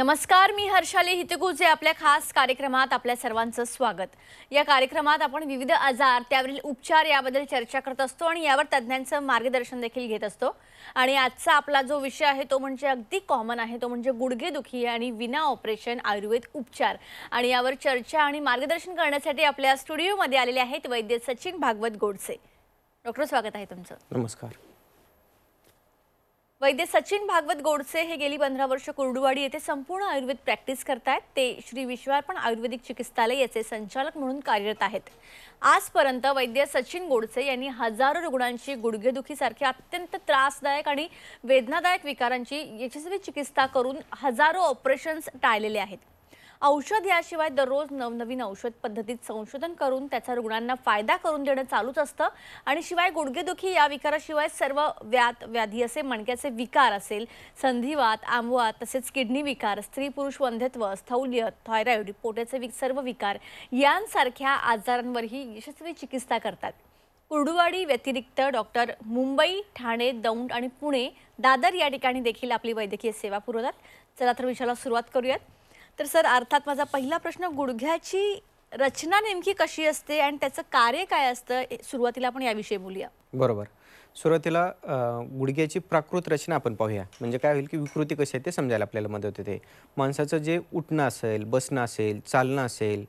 नमस्कार, मी हर्षाली हितगुजे आपल्या खास कार्यक्रमात आपल्या सर्वांचं स्वागत। या कार्यक्रमात आपण विविध आजार त्यावरील उपचार याबद्दल चर्चा करत असतो आणि यावर तज्ञांचं मार्गदर्शन देखील घेत असतो। आणि आजचा आपला जो विषय आहे तो म्हणजे अगदी कॉमन आहे, तो म्हणजे गुडघेदुखी आणि विना ऑपरेशन आयुर्वेद उपचार। आणि यावर चर्चा आणि मार्गदर्शन करण्यासाठी आपल्या स्टुडिओमध्ये आलेले आहेत वैद्य सचिन भागवत गोडसे। डॉक्टर, स्वागत आहे तुमचं। नमस्कार। वैद्य सचिन भागवत गोडसे हे गेली 15 वर्ष कुर्डुवाडी येथे संपूर्ण आयुर्वेद प्रॅक्टिस करतात। ते श्री विश्वार्पण आयुर्वेदिक चिकित्सालय याचे संचालक म्हणून कार्यरत आहेत। आजपर्यंत वैद्य सचिन गोडसे यांनी हजारो रुग्णांची गुडघेदुखीसारख्या अत्यंत त्रासदायक आणि वेदनादायक विकारांची यशस्वी चिकित्सा करून हजारो ऑपरेशन्स टाळलेले आहेत। औषध याशिवाय दररोज नवनवीन औषध पद्धतीत संशोधन करून त्याचा रुग्णांना फायदा करून देणं चालूच असतं। आणि शिवाय गुडघेदुखी या विकाराशिवाय सर्व व्याधी असे मणक्याचे विकार असेल, संधिवात, आमवात, तसेच किडनी विकार, स्त्री पुरुष वंध्यत्व, स्थौल्य, थायरॉइड, पोटाचे सर्व विकार यांसारख्या आजारांवरही यशस्वी चिकित्सा करतात। कुर्डुवाडी व्यतिरिक्त डॉक्टर मुंबई, ठाणे, दौंड आणि पुणे, दादर या ठिकाणी देखील आपली वैद्यकीय सेवा पुरवतात। चला तर विषयाला सुरुवात करूयात। तर सर, अर्थात माझा पहिला प्रश्न, गुडघ्याची रचना नेमकी कशी असते आणि त्याचं कार्य काय असतं, सुरुवातीला आपण याविषयी बोलूया। बरोबर। सुरुवातीला गुडघ्याची प्राकृत रचना आपण पाहूया। म्हणजे काय होईल की विकृती कशी आहे ते समजायला आपल्याला मदत होते। माणसाचं जे उठणं असेल, बसणं असेल, चालणं असेल,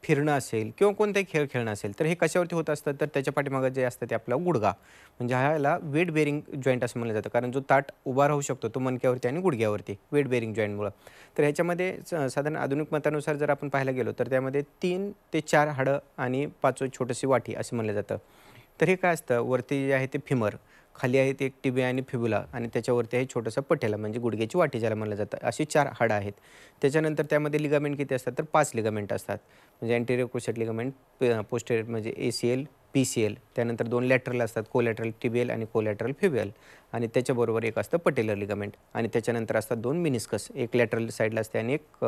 फिरणं असेल किंवा कोणताही खेळ खेळणं असेल, तर हे कशावरती होत असतं, तर त्याच्या पाठीमागं जे असतं ते आपला गुडघा, म्हणजे ह्याला वेट बेरिंग जॉईंट असं म्हणलं जातं। कारण जो ताट उभा राहू शकतो तो मणक्यावरती आणि गुडघ्यावरती वेट बेरिंग जॉईंटमुळं। तर ह्याच्यामध्ये साधारण आधुनिक मतानुसार जर आपण पाहायला गेलो तर त्यामध्ये 3 ते 4 हाडं आणि 5वी छोटीशी वाटी असं म्हणलं जातं। तर हे काय असतं, वरती जे आहे ते फिमर, खाली आहे ते एक टिबिया आणि फिबुला, आणि त्याच्यावरती आहे छोटंसं पटेला म्हणजे गुडघ्याची वाटी ज्याला म्हणलं जातं। अशी 4 हाडं आहेत। त्याच्यानंतर त्यामध्ये लिगामेंट किती असतात, तर 5 लिगामेंट असतात। म्हणजे अँटेरियर क्रुशिएट लिगामेंट, पोस्टेरियर म्हणजे ACL, PCL, त्यानंतर 2 लॅटरल असतात, कोलॅटरल टिबियल आणि कोलॅटरल फिबियल, आणि त्याच्याबरोबर एक असतं पटेलर लिगामेंट, आणि त्याच्यानंतर असतात 2 मिनिस्कस, एक लॅटरल साईडला असते आणि एक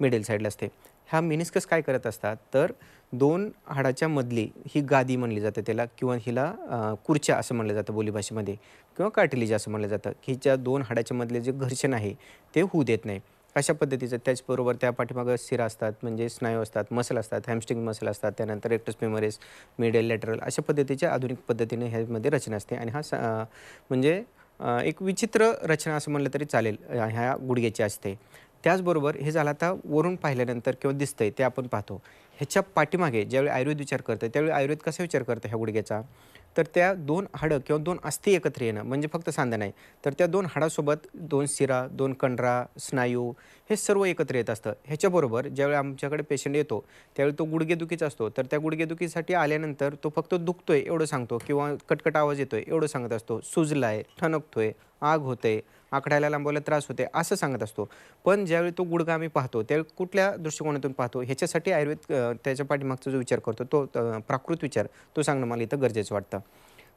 मिडल साईडला असते। ह्या मिनिस्कस काय करत असतात, तर 2 हाडाच्या मधली ही गादी म्हणली जाते त्याला, किंवा हिला कुर्च्या असं म्हणलं जातं बोलीभाषेमध्ये, किंवा कार्टिलेज असं म्हणलं जातं, की ज्या 2 हाडाच्या मधले जे घर्षण आहे ते होऊ देत नाही अशा पद्धतीचं। त्याचबरोबर त्या पाठीमागं शिरा असतात, म्हणजे स्नायू असतात, मसल असतात, हॅमस्ट्रिंग मसल असतात, त्यानंतर रेक्टस फेमोरिस, मिडियल लॅटरल, अशा पद्धतीच्या आधुनिक पद्धतीने ह्यामध्ये रचना असते। आणि म्हणजे एक विचित्र रचना असं म्हणलं तरी चालेल ह्या गुडघ्याची असते। त्याचबरोबर हे झालं आता वरून पाहिल्यानंतर किंवा दिसतंय ते आपण पाहतो। ह्याच्या पाठीमागे ज्यावेळी आयुर्वेद विचार करतं त्यावेळी आयुर्वेद कसा विचार करतं ह्या गुडघ्याचा, तर त्या 2 हाडं किंवा 2 अस्थी एकत्र येणं, म्हणजे फक्त सांधा नाही, तर त्या 2 हाडासोबत 2 शिरा, 2 कंडरा, स्नायू, हे सर्व एकत्र येत असतं। ह्याच्याबरोबर ज्यावेळी आमच्याकडे पेशंट येतो त्यावेळी तो गुडघेदुखीचा असतो, तर त्या गुडघेदुखीसाठी आल्यानंतर तो फक्त दुखतोय एवढं सांगतो, किंवा कटकट आवाज येतोय एवढं सांगत असतो, सुजलाय, ठणकतोय, आग होते, आकडायला लांबवायला त्रास होते असं सांगत असतो। पण ज्यावेळी तो गुडघा आम्ही पाहतो त्यावेळी कुठल्या दृष्टिकोनातून पाहतो, ह्याच्यासाठी आयुर्वेद त्याच्या पाठीमागचा जो विचार करतो तो प्राकृत विचार तो सांगणं मला इथं गरजेचं वाटतं।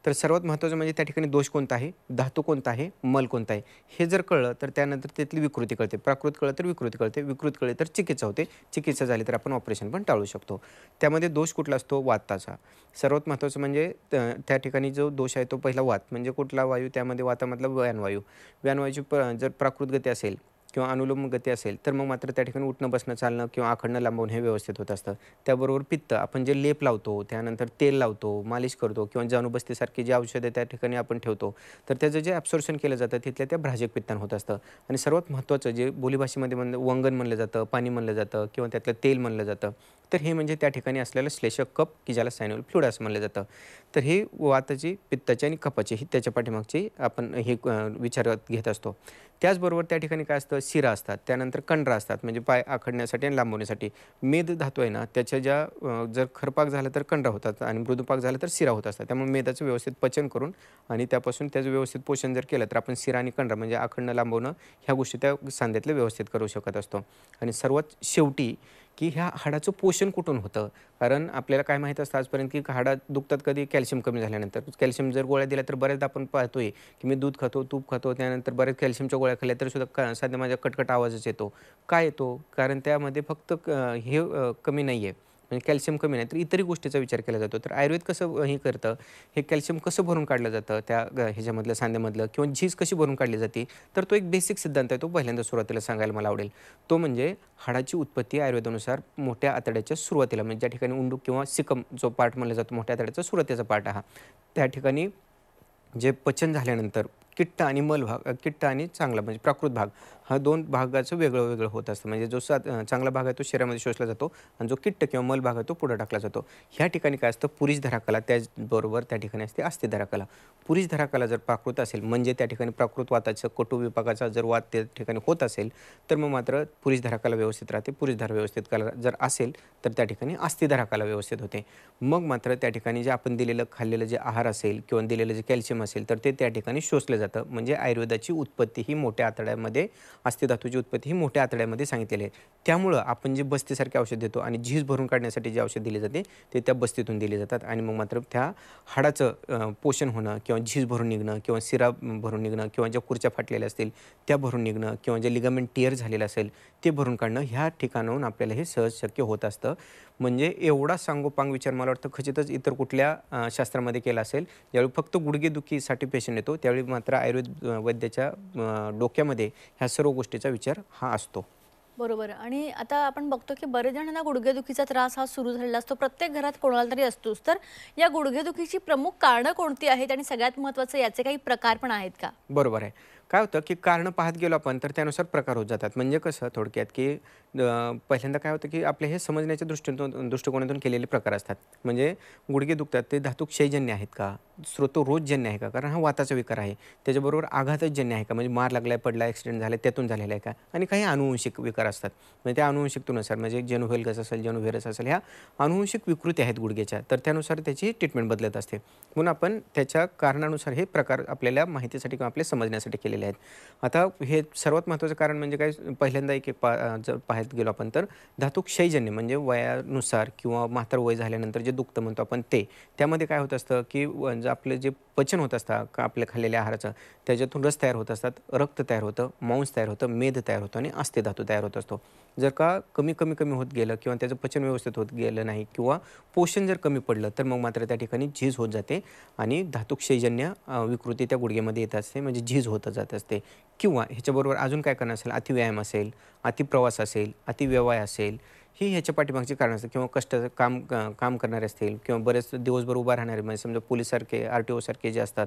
तर सर्वात महत्त्वाचं म्हणजे त्या ठिकाणी दोष कोणता आहे, धातू कोणता आहे, मल कोणता आहे, हे जर कळलं तर त्यानंतर त्यातली विकृती कळते। प्राकृत कळलं तर विकृती कळते, विकृत कळली तर चिकित्सा होते, चिकित्सा झाली तर आपण ऑपरेशन पण टाळू शकतो। त्यामध्ये दोष कुठला असतो, वाताचा। सर्वात महत्त्वाचं म्हणजे त्या ठिकाणी जो दोष आहे तो पहिला वात, म्हणजे कुठला वायू, त्यामध्ये वातामधला व्यानवायू। व्यानवायूची जर प्राकृत गती असेल किंवा अनुलोम गती असेल तर मग मात्र त्या ठिकाणी उठणं, बसणं, चालणं किंवा आखडणं, लांबवणं हे व्यवस्थित होत असतं। त्याबरोबर पित्त, आपण जे लेप लावतो, त्यानंतर तेल लावतो, मालिश करतो, किंवा जाणूबस्तीसारखी जी औषधं त्या ठिकाणी आपण ठेवतो, तर त्याचं जे ॲब्सॉर्प्शन केलं जातं तिथल्या त्या भ्राजक पित्तानं होत असतं। आणि सर्वात महत्त्वाचं जे बोलीभाषेमध्ये वंगण म्हणलं जातं, पाणी म्हणलं जातं, किंवा त्यातलं तेल म्हणलं जातं, तर हे म्हणजे त्या ठिकाणी असलेलं श्लेषक कफ, की ज्याला सायनोल फ्लुइड असं म्हणलं जातं। तर हे वाताची, पित्ताची आणि कफाची ही त्याच्या पाठीमागची आपण हे विचारात घेत असतो। त्याचबरोबर त्या ठिकाणी काय असतं, शिरा असतात, त्यानंतर कंडरा असतात, म्हणजे पाय आखडण्यासाठी आणि लांबवण्यासाठी। मेद धातू आहे ना, त्याच्या ज्या जर खरपाक झालं तर कंडरा होतात आणि मृदुपाक झालं तर शिरा होत असतात। त्यामुळे मेदाचं व्यवस्थित पचन करून आणि त्यापासून त्याचं व्यवस्थित पोषण जर केलं तर आपण शिरा आणि कंडरा म्हणजे आखडणं, लांबवणं ह्या गोष्टी त्या सांध्यातल्या व्यवस्थित करू शकत असतो। आणि सर्वात शेवटी की ह्या हाडाचं पोषण कुठून होतं, कारण आपल्याला काय माहीत असतं आजपर्यंत की हाडं दुखतात कधी, कॅल्शियम कमी झाल्यानंतर। कॅल्शियम जर गोळ्या दिल्या तर बऱ्याचदा आपण पाहतोय की मी दूध खातो, तूप खातो, त्यानंतर बऱ्याच कॅल्शियमच्या गोळ्या खाल्ल्या तरी सुद्धा साध्या माझ्या कटकट आवाजच येतो। काय येतो, कारण त्यामध्ये फक्त कमी नाही आहे, म्हणजे कॅल्शियम कमी नाही तर इतरही गोष्टीचा विचार केला जातो. तर आयुर्वेद कसं हे करतं, हे कॅल्शियम कसं भरून काढलं जातं त्या ह्याच्यामधलं सांध्यामधलं किंवा झीज कशी भरून काढली जाते, तर तो एक बेसिक सिद्धांत आहे. तो पहिल्यांदा सुरुवातीला सांगायला मला आवडेल. तो म्हणजे हाडाची उत्पत्ती आयुर्वेदानुसार मोठ्या आतड्याच्या सुरुवातीला म्हणजे ज्या ठिकाणी उंडूक किंवा सिकम जो पार्ट म्हणला जातो मोठ्या आतड्याचा सुरुवातीचा पार्ट हा, त्या ठिकाणी जे पचन झाल्यानंतर किट्ट आणि मल भाग किट्ट आणि चांगला म्हणजे प्राकृत भाग हा दोन भागाचं वेगळं वेगळं होत असतं. म्हणजे जो चांगला भाग आहे तो शरीरामध्ये शोषला जातो आणि जो किट्ट किंवा मल भाग आहे तो पुढे टाकला जातो. ह्या ठिकाणी काय असतं पुरीश धराकला, त्याचबरोबर त्या ठिकाणी असते अस्थिधरा धराकला. पुरीश धराकला जर प्राकृत असेल म्हणजे त्या ठिकाणी प्राकृत वाताचं कटू विभागाचा जर वात त्या ठिकाणी होत असेल तर मग मात्र पुरीश धराकला व्यवस्थित राहते. पुरीश धरा व्यवस्थित कला जर असेल तर त्या ठिकाणी अस्थिधराकला व्यवस्थित होते. मग मात्र त्या ठिकाणी जे आपण दिलेलं खाल्लेलं जे आहार असेल किंवा दिलेलं जे कॅल्शियम असेल तर ते त्या ठिकाणी शोषलं जातं. म्हणजे आयुर्वेदाची उत्पत्ती ही मोठ्या आतड्यामध्ये अस्थिधातूची उत्पत्ती ही मोठ्या आतड्यामध्ये सांगितलेली आहे. त्यामुळं आपण जे बस्तीसारखे औषध देतो आणि झीज भरून काढण्यासाठी जे औषध दिले जाते ते त्या बस्तीतून दिले जातात आणि मग मात्र त्या हाडाचं पोषण होणं किंवा झीज भरून निघणं किंवा शिरा भरून निघणं किंवा ज्या खुर्च्या फाटलेल्या असतील त्या भरून निघणं किंवा जे लिगामेंट टिअर झालेलं असेल ते भरून काढणं ह्या ठिकाणाहून आपल्याला हे सहज शक्य होत असतं. म्हणजे एवढा सांगोपांग विचार मला वाटतं खचितच इतर कुठल्या शास्त्रामध्ये केला असेल. ज्यावेळी फक्त गुडघेदुखीसाठी पेशंट येतो त्यावेळी मात्र आयुर्वेद वैद्याच्या डोक्यामध्ये ह्या सर्व गोष्टीचा विचार हा असतो. बरोबर. आणि आता आपण बघतो की बरेच जणांना गुडघेदुखीचा त्रास हा सुरू झालेला असतो. प्रत्येक घरात कोणाला तरी असतोच. तर या गुडघेदुखीची प्रमुख कारणं कोणती आहेत आणि सगळ्यात महत्त्वाचं याचे काही प्रकार पण आहेत का? बरोबर आहे. काय होतं, की कारणं पाहत गेलो आपण तर त्यानुसार प्रकार होत जातात. म्हणजे कसं थोडक्यात, की पहिल्यांदा काय होतं, की आपले हे समजण्याच्या दृष्टिकोनातून केलेले प्रकार असतात. म्हणजे गुडघे दुखतात ते धातू क्षयजन्य आहेत का? स्रोतोरोगजन्य आहे का? कारण हा वाताचा विकार आहे. त्याच्याबरोबर आघातजन्य आहे का? म्हणजे मार लागलाय, पडला, ॲक्सिडेंट झाला त्यातून झालेला आहे का? आणि काही आनुवंशिक विकार असतात. म्हणजे त्या आनुवंशिकतेनुसार म्हणजे जेनुव्हेलगस असेल, जेनुव्हेरस असेल ह्या आनुवंशिक विकृती आहेत गुडघ्याच्या. तर त्यानुसार त्याची ट्रीटमेंट बदलत असते. म्हणून आपण त्याच्या कारणानुसार हे प्रकार आपल्याला माहितीसाठी किंवा आपल्या समजण्यासाठी केलेले आहेत. आता हे सर्वात महत्त्वाचं कारण म्हणजे काय पहिल्यांदा जर पाहायला गेलो आपण तर धातू क्षयजन्य म्हणजे वयानुसार किंवा म्हातार वय झाल्यानंतर जे दुखतं म्हणतो आपण ते. त्यामध्ये काय होत असतं, की जे आपलं जे पचन होत असतं आपल्या खाल्लेल्या आहाराचं त्याच्यातून रस तयार होत असतात, रक्त तयार होतं, मांस तयार होतं, मेद तयार होतं आणि अस्थिधातू तयार होत असतो. जर का कमी होत गेलं किंवा त्याचं पचन व्यवस्थित होत गेलं नाही किंवा पोषण जर कमी पडलं तर मग मात्र त्या ठिकाणी झीज होत जाते आणि धातुक्षयजन्य विकृती त्या गुडघ्यामध्ये येत असते म्हणजे झीज होत जात असते. किंवा ह्याच्याबरोबर अजून काय कारण असेल, अतिव्यायाम असेल, अतिप्रवास असेल, अतिव्यवय असेल, ही ह्याच्या पाठीमागची कारणं असतात किंवा कष्टाचं काम करणारे असतील किंवा बरेच दिवसभर उभा राहणारे म्हणजे समजा पोलीससारखे RTO सारखे जे असतात,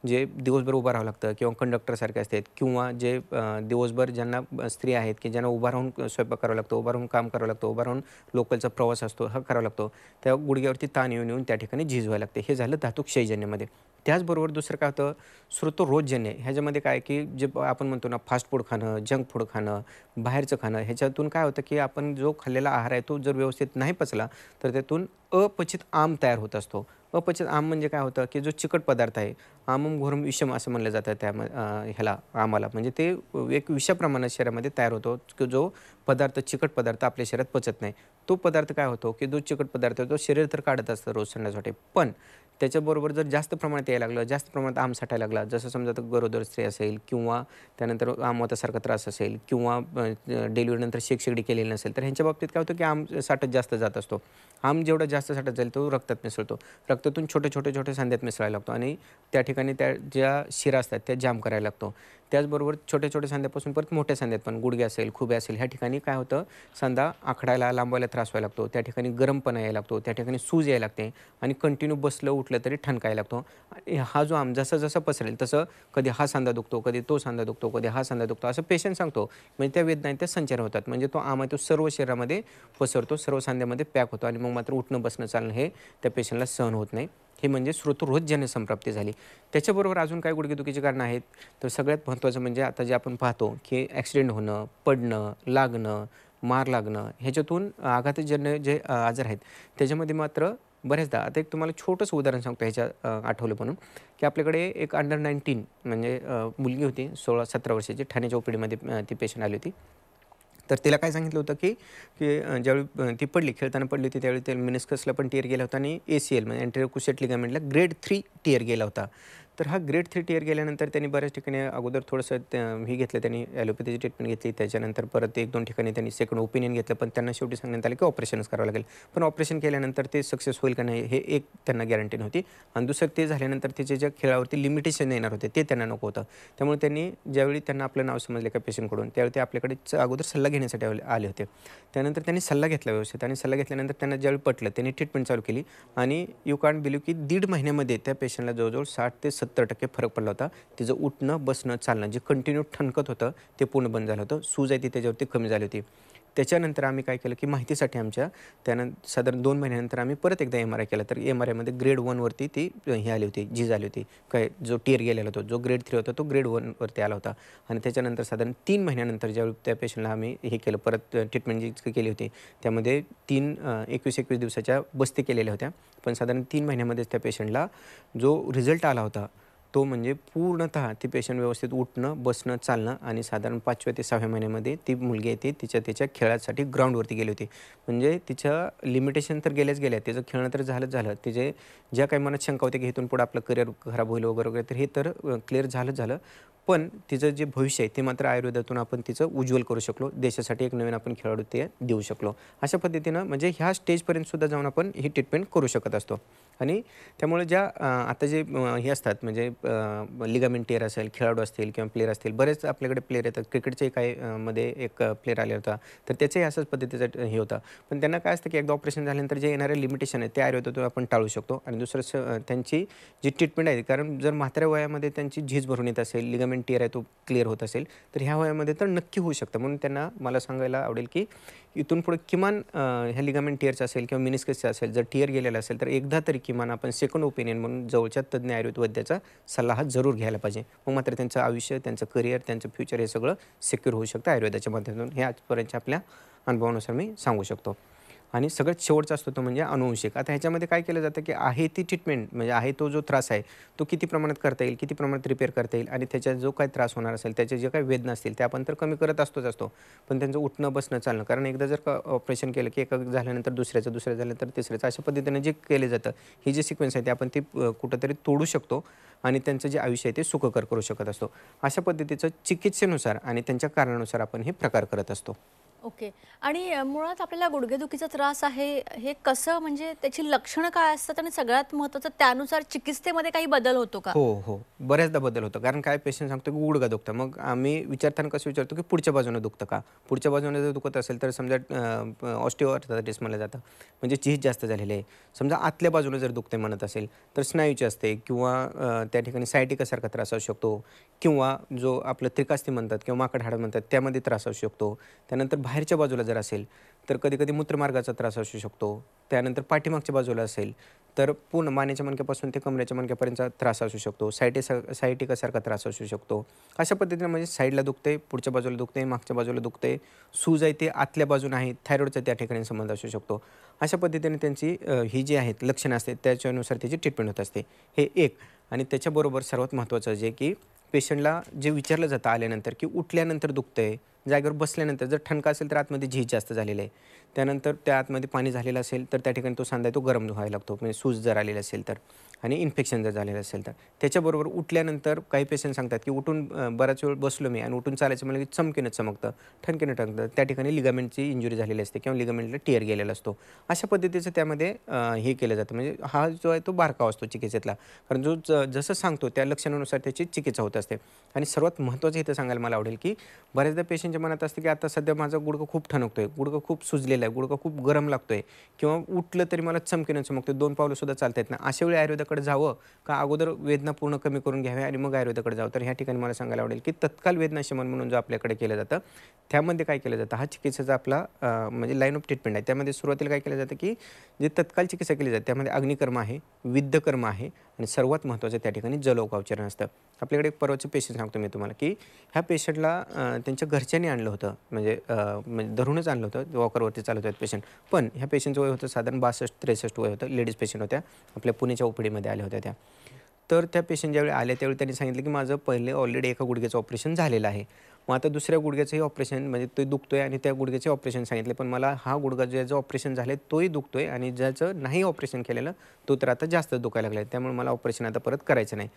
जे दिवसभर उभं राहावं लागतं किंवा कंडक्टरसारखे असतात किंवा जे दिवसभर ज्यांना स्त्री आहेत की ज्यांना उभा राहून स्वयंपाक करावा लागतो, उभा राहून काम करावं लागतं, उभा राहून लोकलचा प्रवास असतो हा करावा लागतो. त्या गुडघ्यावरती ताण येऊन येऊन त्या ठिकाणी झीज व्हायला लागते. हे झालं धातुक्षयजन्यमध्ये. त्याचबरोबर दुसरं काय होतं, स्रोतोरोगजन्य ह्याच्यामध्ये काय की जे आपण म्हणतो ना फास्ट फूड खाणं, जंक फूड खाणं, बाहेरचं खाणं ह्याच्यातून काय होतं, की आपण जो खाल्लेला आहार आहे तो जर व्यवस्थित नाही पचला तर त्यातून अपचित आम तयार होत असतो. अपचित आम म्हणजे काय होतं, की जो चिकट पदार्थ आहे, आमम घोरम विषम असं म्हणलं जातं ह्याला आम्हाला म्हणजे ते एक विषाप्रमाणात शरीरामध्ये तयार होतो, की जो पदार्थ चिकट पदार्थ आपल्या शरीरात पचत नाही. तो पदार्थ काय होतो, की जो चिकट पदार्थ आहे तो शरीर तर काढत असतं रोज संध्यासाठी पण त्याच्याबरोबर जर जास्त प्रमाणात यायला लागलं, जास्त प्रमाणात आम साठायला लागला, जसं समजा तर गरोदर स्त्री असेल किंवा त्यानंतर आमवातासारखा त्रास असेल किंवा डिलिव्हरीनंतर शेकशेकडी केलेली नसेल, तर ह्यांच्या बाबतीत काय होतं, की आम साठत जास्त जात असतो. आम जेवढा जास्त साठत जाईल तो रक्तात मिसळतो. रक्तातून छोटे सांध्यात मिसळायला लागतो आणि त्या ठिकाणी त्या ज्या शिरा असतात त्या जाम करायला लागतो. त्याचबरोबर छोट्या सांध्यापासून परत मोठ्या सांध्यात पण गुडघे असेल, खुबे असेल ह्या ठिकाणी काय होतं, सांधा आखडायला, लांबवायला त्रास व्हायला लागतो. त्या ठिकाणी गरमपणा यायला लागतो, त्या ठिकाणी सूज यायला लागते आणि कंटिन्यू बसलं उठलं तरी ठणकायला लागतो. आणि हा जो आम जसं पसरेल तसं कधी हा सांधा दुखतो, कधी तो सांधा दुखतो, कधी हा सांधा दुखतो असं पेशंट सांगतो. म्हणजे त्या वेदना त्या संचार होतात. म्हणजे तो आम आहे तो सर्व शरीरामध्ये पसरतो, सर्व सांध्यामध्ये पॅक होतो आणि मग मात्र उठणं बसणं चालणं हे त्या पेशंटला सहन होत नाही. हे म्हणजे स्रोतोरोगजन्य संप्राप्ती झाली. त्याच्याबरोबर अजून काय गुडघेदुखीची कारणं आहेत, तर सगळ्यात महत्त्वाचं म्हणजे आता जे आपण पाहतो, की ॲक्सिडेंट होणं, पडणं, लागणं, मार लागणं ह्याच्यातून आघातजन्य जे आजार आहेत त्याच्यामध्ये मात्र बऱ्याचदा आता एक तुम्हाला छोटंसं उदाहरण सांगतो ह्याच्या आठवलं म्हणून, की आपल्याकडे एक अंडर 19 म्हणजे मुलगी होती 16-17 वर्षाची ठाण्याच्या OPDमध्ये ती पेशंट आली होती. तर तिला काय सांगितलं होतं, की की ज्यावेळी ती खेळताना पडली होती त्यावेळी ते मेनिस्कसला पण टिअर गेला होता आणि ACL म्हणजे अँटेरियर क्रुशिएट लिगामेंटला ग्रेड 3 टिअर गेला होता. तर हा ग्रेड 3 टियर गेल्यानंतर त्यांनी बऱ्याच ठिकाणी अगोदर थोडंसं हे घेतलं, त्यांनी ॲलोपॅथीची ट्रीटमेंट घेतली. त्याच्यानंतर परत 1-2 ठिकाणी त्यांनी सेकंड ओपिनियन घेतलं, पण त्यांना शेवटी सांगण्यात आलं की ऑपरेशनच करावं लागेल. पण ऑपरेशन केल्यानंतर ते सक्सेस होईल का नाही हे एक त्यांना गॅरंटी नव्हती आणि दुसरं ते झाल्यानंतर त्याच्या ज्या खेळावरती लिमिटेशन येणार होते ते त्यांना नको होतं. त्यामुळे त्यांनी ज्यावेळी त्यांना आपलं नाव समजलं का पेशंटकडून, त्यावेळी ते आपल्याकडे अगोदर सल्ला घेण्यासाठी आले होते. त्यानंतर त्यांनी सल्ला घेतला व्यवस्थित आणि सल्ला घेतल्यानंतर त्यांना ज्यावेळी पटलं त्यांनी ट्रीटमेंट चालू केली आणि यू कांट बिलीव्ह की 1.5 महिन्यामध्ये त्या पेशंटला जवळजवळ 60 ते 70% फरक पडला होता. तिचं उठणं, बसणं, चालणं जे कंटिन्यू ठणकत होतं ते पूर्ण बंद झालं होतं. सूज आहे ती त्याच्यावरती कमी झाली होती. त्याच्यानंतर आम्ही काय केलं की माहितीसाठी त्यानंतर साधारण 2 महिन्यानंतर आम्ही परत एकदा एम-आर-आय केला. तर एम-आर-आयमध्ये ग्रेड 1 वरती ती हे आली होती, झीज आली होती. काय जो टियर गेलेला होता, जो ग्रेड 3 होता तो ग्रेड 1 वरती आला होता. आणि त्याच्यानंतर साधारण 3 महिन्यानंतर ज्यावेळी त्या पेशंटला आम्ही हे केलं, परत ट्रीटमेंट जी केली होती त्यामध्ये 21-21 दिवसाच्या बस्ती केलेल्या होत्या. पण साधारण 3 महिन्यामध्येच त्या पेशंटला जो रिझल्ट आला होता तो म्हणजे पूर्णतः ती पेशंट व्यवस्थित उठणं, बसणं, चालणं आणि साधारण 5व्या ते 6व्या महिन्यामध्ये ती मुलगी आहे ती त्याच्या खेळासाठी ग्राउंडवरती गेली होती. म्हणजे तिच्या लिमिटेशन तर गेल्याच गेल्या. तिचं खेळणं तर झालंच झालं. तिचे ज्या काही मनात शंका होत्या की इथून पुढे आपलं करिअर खराब होईल वगैरे वगैरे, तर हे तर क्लिअर झालंच झालं. पण तिचं जे भविष्य आहे ते मात्र आयुर्वेदातून आपण तिचं उज्ज्वल करू शकलो. देशासाठी एक नवीन आपण खेळाडू ते देऊ शकलो. अशा पद्धतीनं म्हणजे ह्या स्टेजपर्यंत सुद्धा जाऊन आपण ही ट्रीटमेंट करू शकत असतो. आणि त्यामुळे ज्या आता जे हे असतात म्हणजे लिगामेंट टियर असेल, खेळाडू असतील किंवा प्लेयर असतील, बरेच आपल्याकडे प्लेयर येतात. क्रिकेटचे काही मध्ये एक प्लेयर आला होता. तर त्याचंही अशाच पद्धतीचं हे होतं. पण त्यांना काय असतं की एकदा ऑपरेशन झाल्यानंतर जे येणारे लिमिटेशन आहे ते आयुर्वेदातून आपण टाळू शकतो. आणि दुसरं त्यांची जी ट्रीटमेंट आहे, कारण जर म्हाताऱ्या वयामध्ये त्यांची झीज भरून येत असेल, लिगामेंट टियर आहे तो क्लिअर होत असेल, तर ह्या वयामध्ये तर नक्की होऊ शकतं. म्हणून त्यांना मला सांगायला आवडेल की इथून पुढे किमान ह्या लिगामेंट टियरचं असेल किंवा मिनिस्कसचं असेल, जर टियर गेलेला असेल तर एकदा तरी किमान आपण सेकंड ओपिनियन म्हणून जवळच्या तज्ज्ञ आयुर्वेद वैद्याचा सल्ला हा जरूर घ्यायला पाहिजे. मग मात्र त्यांचं आयुष्य, त्यांचं करिअर, त्यांचं फ्युचर हे सगळं सिक्युअर होऊ शकतं आयुर्वेदाच्या माध्यमातून. हे आजपर्यंतच्या आपल्या अनुभवानुसार मी सांगू शकतो. आणि सगळ्यात शेवटचा असतो तो म्हणजे अनुवंशिक. आता ह्याच्यामध्ये काय केलं जातं की आहे ती ट्रीटमेंट म्हणजे आहे तो जो त्रास आहे तो किती प्रमाणात करता येईल, किती प्रमाणात रिपेअर करता येईल आणि त्याच्यात जो काही त्रास होणार असेल, त्याचे जे काही वेदना असतील ते आपण तर कमी करत असतो. पण त्यांचं उठणं, बसणं, चालणं, कारण एकदा जर का ऑपरेशन केलं की एका झाल्यानंतर दुसऱ्याचं, दुसऱ्या झाल्यानंतर तिसऱ्याचं, अशा पद्धतीने जे केले जातं, ही जी सिक्वेन्स आहे ती आपण ती कुठंतरी तोडू शकतो आणि त्यांचं जे आयुष्य आहे ते सुखकर करू शकत असतो. अशा पद्धतीचं चिकित्सेनुसार आणि त्यांच्या कारणानुसार आपण हे प्रकार करत असतो. ओके. आणि मुळात आपल्याला गुडघेदुखीचा त्रास आहे, हे कसं म्हणजे त्याची लक्षणं काय असतात आणि सगळ्यात महत्त्वाचं त्यानुसार चिकित्सेमध्ये काही बदल होतो का? हो. बऱ्याचदा बदल होतो. कारण काय पेशंट सांगतो की गुडघा दुखतं. मग आम्ही विचारताना कसं विचारतो की पुढच्या बाजूनं दुखतं का? पुढच्या बाजूने जर दुखत असेल तर समजा ऑस्टिओआर्थरायटिस म्हणलं जातं. म्हणजे झीज जास्त झालेली आहे. समजा आतल्या बाजूला जर दुखते म्हणत असेल तर स्नायूची असते किंवा त्या ठिकाणी सायटिकासारखा त्रास असू शकतो किंवा जो आपलं त्रिकास्ती म्हणतात किंवा माकड हाडं म्हणतात त्यामध्ये त्रास असू शकतो. त्यानंतर बाहेरच्या बाजूला जर असेल तर कधी-कधी मूत्रमार्गाचा त्रास असू शकतो. त्यानंतर पाठीमागच्या बाजूला असेल तर पूर्ण मानेच्या मणक्यापासून ते कमरेच्या मणक्यापर्यंतचा त्रास असू शकतो. सायटिकासारखा त्रास असू शकतो. अशा पद्धतीने म्हणजे साईडला दुखते, पुढच्या बाजूला दुखते, मागच्या बाजूला दुखते, सूज आहे ते आतल्या बाजूने आहे, थायरॉईडचा त्या ठिकाणी संबंध असू शकतो. अशा पद्धतीने त्यांची ही जी आहेत लक्षणं असतात त्याच्यानुसार त्याची ट्रीटमेंट होत असते. हे एक. आणि त्याच्याबरोबर सर्वात महत्त्वाचं जे की पेशंटला जे विचारलं जातं आल्यानंतर की उठल्यानंतर दुखतंय, जागेवर बसल्यानंतर जर ठणका असेल तर आतमध्ये झीज जास्त झालेलं आहे. त्यानंतर त्या आतमध्ये पाणी झालेलं असेल तर त्या ठिकाणी तो सांधा आहे तो गरम व्हायला लागतो, म्हणजे सूज जर आलेली असेल तर आणि इन्फेक्शन जर झालेलं असेल तर. त्याच्याबरोबर उठल्यानंतर काही पेशंट सांगतात की उठून बराच वेळ बसलो मी आणि उठून चालायचं म्हणलं की चमकीनं चमकतं, ठणकीनं ठणकतं. त्या ठिकाणी लिगामेंटची इंजुरी झालेली असते किंवा लिगामेंटला टियर गेलेला असतो. अशा पद्धतीचं त्यामध्ये हे केलं जातं. म्हणजे हा जो आहे तो बारकाव असतो चिकित्सेतला. कारण जो जसं सांगतो त्या लक्षणानुसार त्याची चिकित्सा होत असते. आणि सर्वात महत्त्वाचं इथं सांगायला मला आवडेल की बऱ्याचदा पेशंटच्या मनात असते की आता सध्या माझा गुडघा खूप ठणकतोय, गुडघा खूप सुजलेला आहे, गुडघा खूप गरम लागतोय किंवा उठलं तरी मला चमकीनं चमकतोय, 2 पावलंसुद्धा चालता येत नाही. अशा वेळी आयुर्वेदाकडे जावं का अगोदर वेदना पूर्ण कमी करून घ्याव्या आणि मग आयुर्वेदाकडे जावं? तर ह्या ठिकाणी मला सांगायला आवडेल की तत्काल वेदनाशमन म्हणून जो आपल्याकडे केलं जातं त्यामध्ये काय केलं जातं, हा चिकित्सेचा आपला म्हणजे लाईन ऑफ ट्रीटमेंट आहे. त्यामध्ये सुरुवातीला काय केलं जातं की जे तत्काल चिकित्सा केली जाते त्यामध्ये अग्निकर्म आहे, विद्धकर्म आहे आणि सर्वात महत्त्वाचं त्या ठिकाणी जलोकावचरण असतं. आपल्याकडे एक परवाचं पेशंट सांगतो मी तुम्हाला की ह्या पेशंटला त्यांच्या घरच्यांनी आणलं होतं, म्हणजे धरूनच आणलं होतं, वॉकरवरती चालत होते पेशंट. पण ह्या पेशंटचं वय होतं साधारण 62-63 वय होतं. लेडीज पेशंट होत्या, आपल्या पुण्याच्या ओपीडीमध्ये आल्या होत्या त्या. तर त्या पेशंट ज्यावेळी आले त्यावेळी त्यांनी सांगितलं की माझं पहिले ऑलरेडी एका गुडघ्याचं ऑपरेशन झालेलं आहे. मग आता दुसऱ्या गुडघ्याचंही ऑपरेशन म्हणजे ते दुखतोय आणि त्या गुडघ्याचे ऑपरेशन सांगितले. पण मला हा गुडघा ज्याचं ऑपरेशन झालं तोही दुखतोय आणि ज्याचं नाही ऑपरेशन केलेलं तो तर आता जास्त दुखायला लागला आहे. त्यामुळे मला ऑपरेशन आता परत करायचं नाही.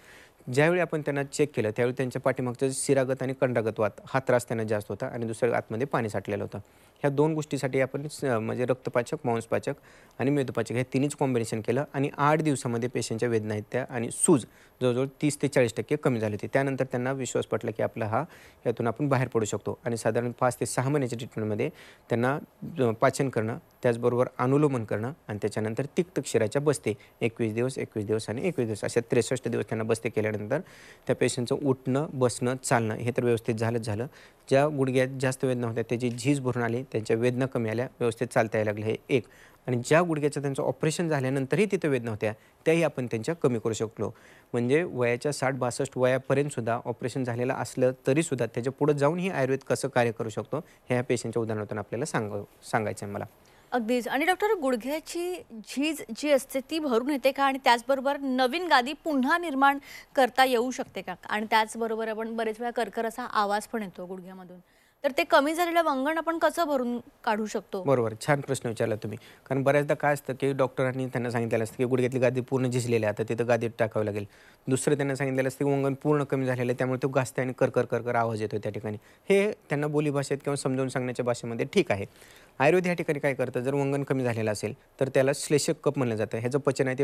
ज्यावेळी आपण त्यांना चेक केलं त्यावेळी त्यांच्या पाठीमागचं शिरागत आणि कंडागत वात हा त्रास त्यांना जास्त होता आणि दुसऱ्या आतमध्ये पाणी साठलेलं होतं. ह्या 2 गोष्टीसाठी आपण म्हणजे रक्तपाचक, मांसपाचक आणि मेदपाचक हे तिन्हीच कॉम्बिनेशन केलं आणि 8 दिवसामध्ये पेशंटच्या वेदना आहेत त्या आणि सूज जवळजवळ 30 ते 40% कमी झाली होती. त्यानंतर त्यांना विश्वास पटला की आपला यातून आपण बाहेर पडू शकतो आणि साधारण 5 ते 6 महिन्याच्या ट्रीटमेंटमध्ये त्यांना पाचन करणं, त्याचबरोबर अनुलोमन करणं आणि त्याच्यानंतर तिक्तक शिराच्या बसते 21 दिवस, 21 दिवस आणि 21 दिवस अशा 63 दिवस त्यांना बसते केल्यानंतर त्या पेशंटचं उठणं, बसणं, चालणं हे तर व्यवस्थित झालंच झालं. ज्या गुडघ्यात जास्त वेदना होत्या त्याची झीज भरून आली, त्यांच्या वेदना कमी आल्या, व्यवस्थित चालता यायला लागलं हे एक. आणि ज्या गुडघ्याचं त्यांचं ऑपरेशन झाल्यानंतरही तिथं वेदना होत्या त्याही आपण त्यांच्या कमी करू शकलो. म्हणजे वयाच्या 60-62 वयापर्यंत सुद्धा ऑपरेशन झालेलं असलं तरीसुद्धा त्याच्या पुढं जाऊनही आयुर्वेद कसं कार्य करू शकतो हे ह्या पेशंटच्या उदाहरणातून आपल्याला सांगायचं आहे मला. अगदीच. आणि डॉक्टर, गुडघ्याची झीज जी असते ती भरून येते का? आणि त्याचबरोबर नवीन गादी पुन्हा निर्माण करता येऊ शकते का? आणि त्याचबरोबर आपण बरेच वेळा कर्कर असा आवाज पण येतो गुडघ्यामधून, तर ते कमी झालेलं वंगण आपण कसं भरून काढू शकतो? बरोबर, छान प्रश्न विचारला तुम्ही. कारण बऱ्याचदा काय असतं की डॉक्टरांनी त्यांना सांगितलेलं असतं की गुडघ्यातली गादी पूर्ण झिजलेली आहे, आता तिथं गादीत टाकावं लागेल. दुसरं त्यांना सांगितलेलं असतं की वंगण पूर्ण कमी झालेलं आहे त्यामुळे तो घासते आणि करकर करकर आवाज येतो त्या ठिकाणी. हे त्यांना बोलीभाषेत किंवा समजावून सांगण्याच्या भाषेमध्ये ठीक आहे. आयुर्वेद ह्या ठिकाणी काय करतं, जर वंगण कमी झालेलं असेल तर त्याला श्लेषक कफ म्हणलं जातं. ह्याचं पचन आहे ते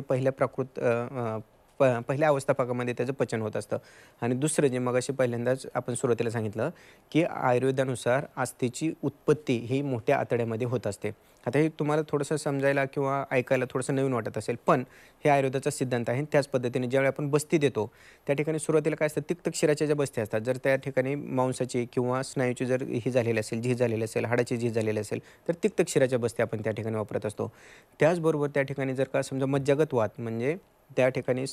पहिल्या अवस्थापकामध्ये त्याचं पचन होत असतं. आणि दुसरं जे मगाशी पहिल्यांदाच आपण सुरुवातीला सांगितलं की आयुर्वेदानुसार अस्थीची उत्पत्ती ही मोठ्या आतड्यामध्ये होत असते. आता हे तुम्हाला थोडंसं समजायला किंवा ऐकायला थोडंसं नवीन वाटत असेल, पण हे आयुर्वेदाचा सिद्धांत आहे. त्याच पद्धतीने ज्यावेळी आपण बस्ती देतो त्या ठिकाणी सुरुवातीला काय असतं, तिक्तक शिराच्या ज्या बस्त्या असतात जर त्या ठिकाणी मांसाची किंवा स्नायूची जर ही झालेली असेल, झीज झालेली असेल, हाडाची झीज झालेली असेल तर तिक्तक शिराच्या बस्त्या आपण त्या ठिकाणी वापरत असतो. त्याचबरोबर त्या ठिकाणी जर का समजा मज्जागत वात म्हणजे त्या ठिकाणी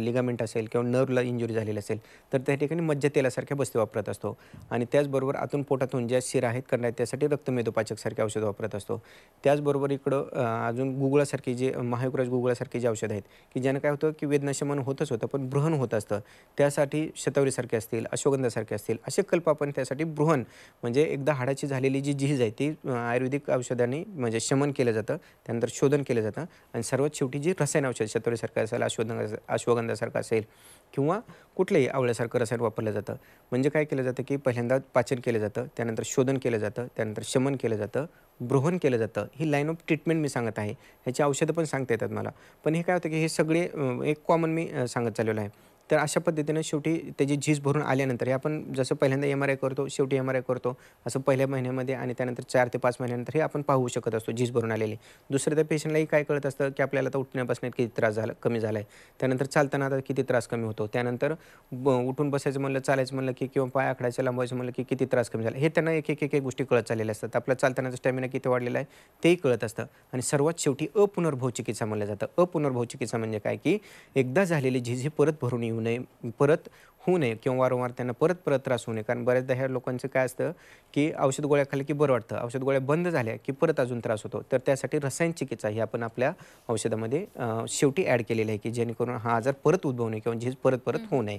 लिगामेंट असेल किंवा नर्वला इंजुरी झालेली असेल तर त्या ठिकाणी मज्जा तेलासारख्या बस्ती वापरत असतो. आणि त्याचबरोबर आतून पोटातून ज्या शिरा आहेत कंड आहेत त्यासाठी रक्तमेदोपाचकसारखे औषधं वापरत असतो. त्याचबरोबर इकडं अजून गुगळासारखी जे महायुगराज गुगळासारखी जी औषधं आहेत की ज्यानं काय होतं की वेदनाशमन होतच होतं पण बृहन होत असतं. त्यासाठी शतावरीसारखे असतील, अश्वगंधासारखे असतील असे कल्प आपण त्यासाठी बृहन म्हणजे एकदा हाडाची झालेली जी झीज आहे ती आयुर्वेदिक औषधांनी म्हणजे शमन केलं जातं, त्यानंतर शोधन केलं जातं आणि सर्वात शेवटी जी रसायन औषध शतावरीसारखं असेल, अश्वगंधासारखं असेल किंवा कुठलंही आवळ्यासारखं रसायन वापरलं जातं. म्हणजे काय केलं जातं की पहिल्यांदा पाचन केलं जातं, त्यानंतर शोधन केलं जातं, त्यानंतर शमन केलं जातं, बृहन केलं जातं. ही लाईन ऑफ ट्रीटमेंट मी सांगत आहे. ह्याची औषधं पण सांगता येतात मला. पण हे काय होतं की हे सगळे एक कॉमन मी सांगत चाललेलो आहे. तर अशा पद्धतीनं शेवटी त्याची झीज भरून आल्यानंतर हे आपण जसं पहिल्यांदा MRI करतो, शेवटी MRI करतो, असं पहिल्या महिन्यामध्ये आणि त्यानंतर 4 ते 5 महिन्यानंतर हे आपण पाहू शकत असतो झीज भरून आलेली. दुसरं त्या पेशंटलाही काय कळत असतं की आपल्याला आता उठण्यापासून किती त्रास झाला कमी झाला आहे, त्यानंतर चालताना आता किती त्रास कमी होतो, त्यानंतर उठून बसायचं म्हणलं, चालायचं म्हणलं की किंवा पाय आखडायचं, लांबवायचं म्हणलं की किती त्रास कमी झाला. हे त्यांना एक गोष्टी कळत चाललेल्या असतात. आपला चालतानाचा स्टॅमिना किती वाढलेला आहे तेही कळत असतं. आणि सर्वात शेवटी अपुनर्भव चिकित्सा म्हणलं जातं. अपुनर्भव चिकित्सा म्हणजे काय की एकदा झालेली झीज ही परत भरून येऊ नये, परत होऊ नये किंवा वारंवार त्यांना परत त्रास होऊ नये. कारण बऱ्याचदा ह्या लोकांचं काय असतं की औषध गोळ्या खाल्ल्या की बरं वाटतं, औषध गोळ्या बंद झाल्या की परत अजून त्रास होतो. तर त्यासाठी रसायन चिकित्सा ही आपण आपल्या औषधामध्ये शेवटी ॲड केलेली आहे की जेणेकरून हा आजार परत उद्भवू नये किंवा झीज परत होऊ नये.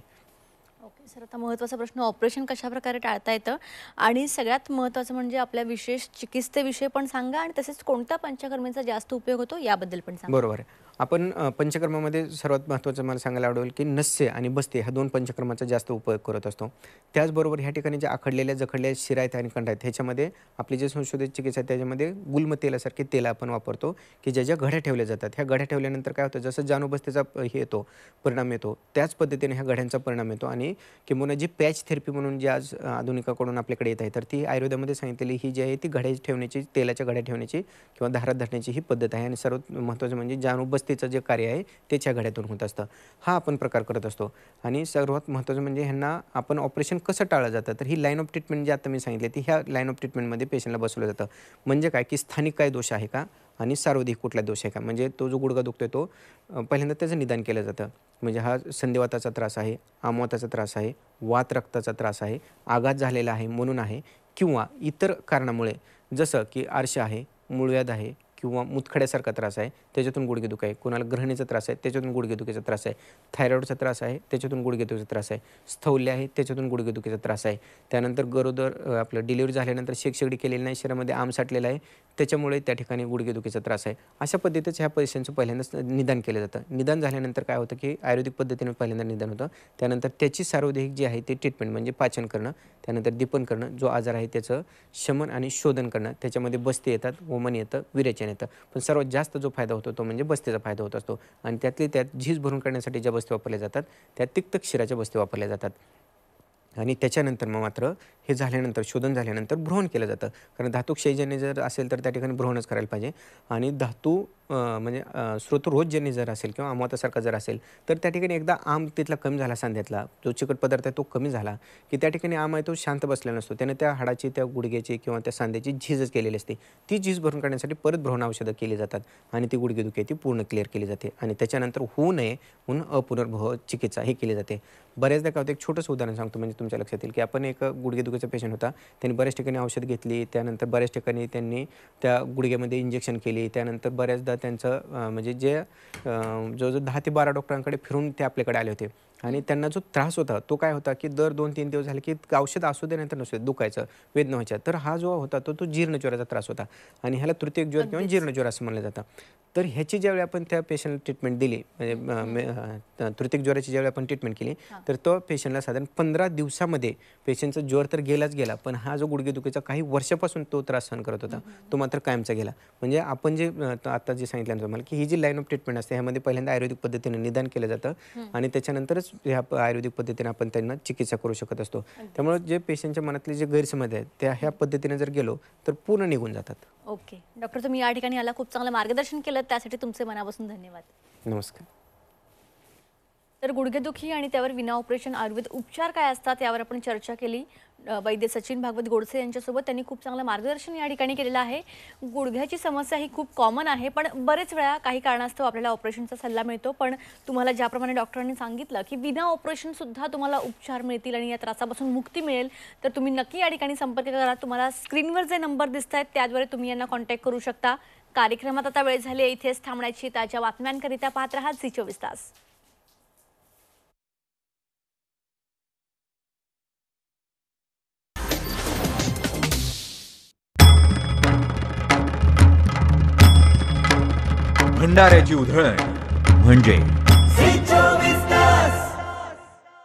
ओके सर, आता महत्त्वाचा प्रश्न, ऑपरेशन कशाप्रकारे टाळता येतं आणि सगळ्यात महत्त्वाचं म्हणजे आपल्या विशेष चिकित्सेविषयी पण सांगा आणि तसेच कोणत्या पंचकर्मेचा जास्त उपयोग होतो याबद्दल पण सांगा. बरोबर आहे. आपण पंचकर्मामध्ये सर्वात महत्त्वाचं मला सांगायला आवडेल की नस्य आणि बस्ते ह्या 2 पंचकर्माचा जास्त उपयोग करत असतो. त्याचबरोबर ह्या ठिकाणी ज्या आखडलेल्या जखडलेल्या शिरा आहेत आणि कंड आहेत ह्याच्यामध्ये आपली जे संशोधित चिकित्सा आहे त्याच्यामध्ये गुल्म तेलासारखे तेल आपण वापरतो की ज्या घड्या ठेवल्या जातात. ह्या घड्या ठेवल्यानंतर काय होतं, जसं जानुबस्तेचा हे येतो परिणाम येतो त्याच पद्धतीने ह्या घड्यांचा परिणाम येतो. आणि किंवा जी पॅच थेरपी म्हणून जी आज आधुनिकाकडून आपल्याकडे येत आहे तर ती आयुर्वेदामध्ये सांगितलेली ही जी आहे ती घड्या ठेवण्याची, तेलाच्या घड्या ठेवण्याची किंवा धारात धरण्याची ही पद्धत आहे. आणि सर्वात महत्त्वाचं म्हणजे जानुबस्तेचं जे कार्य आहे त्याच्या घड्यातून होत असतं. हा आपण प्रकार करत असतो. आणि सर्वात महत्त्वाचं म्हणजे ह्यांना आपण ऑपरेशन कसं टाळलं जातं, तर ही लाईन ऑफ ट्रीटमेंट जी आता मी सांगितली ती ह्या लाईन ऑफ ट्रीटमेंटमध्ये पेशंटला बसवलं जातं. म्हणजे काय की स्थानिक काय दोष आहे का आणि सार्वधिक कुठला दोष आहे का. म्हणजे तो जो गुडघा दुखतोय तो पहिल्यांदा त्याचं निदान केलं जातं. म्हणजे हा संधिवाताचा त्रास आहे, आमवाताचा त्रास आहे, वात रक्ताचा त्रास आहे, आघात झालेला आहे म्हणून आहे किंवा इतर कारणामुळे जसं की आरशा आहे, मूळव्याध आहे किंवा मुतखड्यासारखा त्रास आहे त्याच्यातून गुडघेदुखी आहे, कोणाला ग्रहणीचा त्रास आहे त्याच्यातून गुडघेदुखीचा त्रास आहे, थायरॉईडचा त्रास आहे त्याच्यातून गुडघेदुखीचा त्रास आहे, स्थौल्य आहे त्याच्यातून गुडघेदुखीचा त्रास आहे, त्यानंतर गरोदर आपलं डिलिव्हरी झाल्यानंतर शेकशेगडी केलेली नाही, शरीरामध्ये आम साठलेला आहे त्याच्यामुळे त्या ठिकाणी गुडघेदुखीचा त्रास आहे. अशा पद्धतीचं ह्या पेशंटचं पहिल्यांदाच निदान केलं जातं. निदान झाल्यानंतर काय होतं की आयुर्वेदिक पद्धतीने पहिल्यांदा निदान होतं, त्यानंतर त्याची सार्वदेहिक जी आहे ती ट्रीटमेंट म्हणजे पाचन करणं, त्यानंतर दीपन करणं, जो आजार आहे त्याचं शमन आणि शोधन करणं, त्याच्यामध्ये बस्ते येतात, वमन येतं, विरेचन येतं. पण सर्वात जास्त जो फायदा होतो तो म्हणजे बस्तेचा फायदा होत असतो आणि त्यातली त्यात झीज भरून काढण्यासाठी ज्या बस्ते वापरल्या जातात त्या तिक्त क्षीराच्या बस्ते वापरल्या जातात. आणि त्याच्यानंतर मग मात्र हे झाल्यानंतर शोधन झाल्यानंतर भ्रूण केलं जातं, कारण धातू क्षयजन्य जर असेल तर त्या ठिकाणी भ्रूणच करायला पाहिजे. आणि धातू म्हणजे स्रोतरोधजन्य जर असेल किंवा अमवातासारखा जर असेल तर त्या ठिकाणी एकदा आम तिथला कमी झाला, सांध्यातला जो चिकट पदार्थ आहे तो कमी झाला की त्या ठिकाणी आम आहे तो शांत बसलेला नसतो, त्याने त्या हाडाची, त्या गुडघ्याची किंवा त्या सांध्याची झीजच केलेली असते. ती झीज भरून काढण्यासाठी परत भ्रूण औषधं केली जातात आणि ती गुडघेदुखी ती पूर्ण क्लिअर केली जाते आणि त्याच्यानंतर होऊ नये म्हणून अपुनर्भव चिकित्सा ही केली जाते. बऱ्याचदा काय होतं, एक छोटंसं उदाहरण सांगतो म्हणजे तुमच्या लक्षात येईल की आपण एक गुडघेदुखीचा पेशंट होता, त्यांनी बऱ्याच ठिकाणी औषध घेतली, त्यानंतर बऱ्याच ठिकाणी त्यांनी त्या गुडघ्यामध्ये इंजेक्शन केली, त्यानंतर बऱ्याचदा त्यांचं म्हणजे जे जवळजवळ 10 ते 12 डॉक्टरांकडे फिरून ते आपल्याकडे आले होते आणि त्यांना जो त्रास होता तो काय होता की दर 2-3 दिवस झाले की औषध असू दे नंतर नसू दे दुखायचं, वेदना व्हायच्या. तर हा जो होता तो जीर्णज्वराचा त्रास होता आणि ह्याला तृतीयक ज्वर किंवा जीर्णज्वर असं म्हणलं जातं. तर ह्याची ज्यावेळी आपण त्या पेशंटला ट्रीटमेंट दिली म्हणजे तृतीयक ज्वराची ज्यावेळी आपण ट्रीटमेंट केली तर तो पेशंटला साधारण 15 दिवसामध्ये पेशंटचा ज्वर तर गेलाच गेला, पण हा जो गुडघेदुखीचा काही वर्षापासून तो त्रास सहन करत होता तो मात्र कायमचा गेला. म्हणजे आपण जे आता जे सांगितलं ना तुम्हाला की ही जी लाईन ऑफ ट्रीटमेंट असते ह्यामध्ये पहिल्यांदा आयुर्वेदिक पद्धतीने निदान केलं जातं आणि त्याच्यानंतरच ह्या आयुर्वेदिक पद्धतीने आपण त्यांना चिकित्सा करू शकत असतो. त्यामुळे जे पेशंटच्या मनातले जे गैरसमज आहेत त्या ह्या पद्धतीने जर गेलो तर पूर्ण निघून जातात. ओके डॉक्टर, तुम्ही या ठिकाणी याला खूप चांगलं मार्गदर्शन केलं, त्यासाठी तुमचे मनापासून धन्यवाद. नमस्कार. तर गुडघेदुखी आणि त्यावर विना ऑपरेशन आयुर्वेद उपचार काय असतात यावर आपण चर्चा केली. वैद्य सचिन भागवत गोडसे यांच्यासोबत. त्यांनी खूप चांगलं मार्गदर्शन या ठिकाणी केलेलं आहे. गुडघ्याची समस्या ही खूप कॉमन आहे, पण बरेच वेळा काही कारणास्तव आपल्याला ऑपरेशनचा सल्ला मिळतो. पण तुम्हाला ज्याप्रमाणे डॉक्टरांनी सांगितलं की विना ऑपरेशन सुद्धा तुम्हाला उपचार मिळतील आणि या त्रासापासून मुक्ती मिळेल, तर तुम्ही नक्की या ठिकाणी संपर्क करा. तुम्हाला स्क्रीनवर जे नंबर दिसत आहेत त्याद्वारे तुम्ही यांना कॉन्टॅक्ट करू शकता. कार्यक्रमात आता वेळ झाली आहे इथेच थांबण्याची. ताज्या बातम्यांकरिता पाहत रहा झी24 तास. भंडाऱ्याची उधळण म्हणजे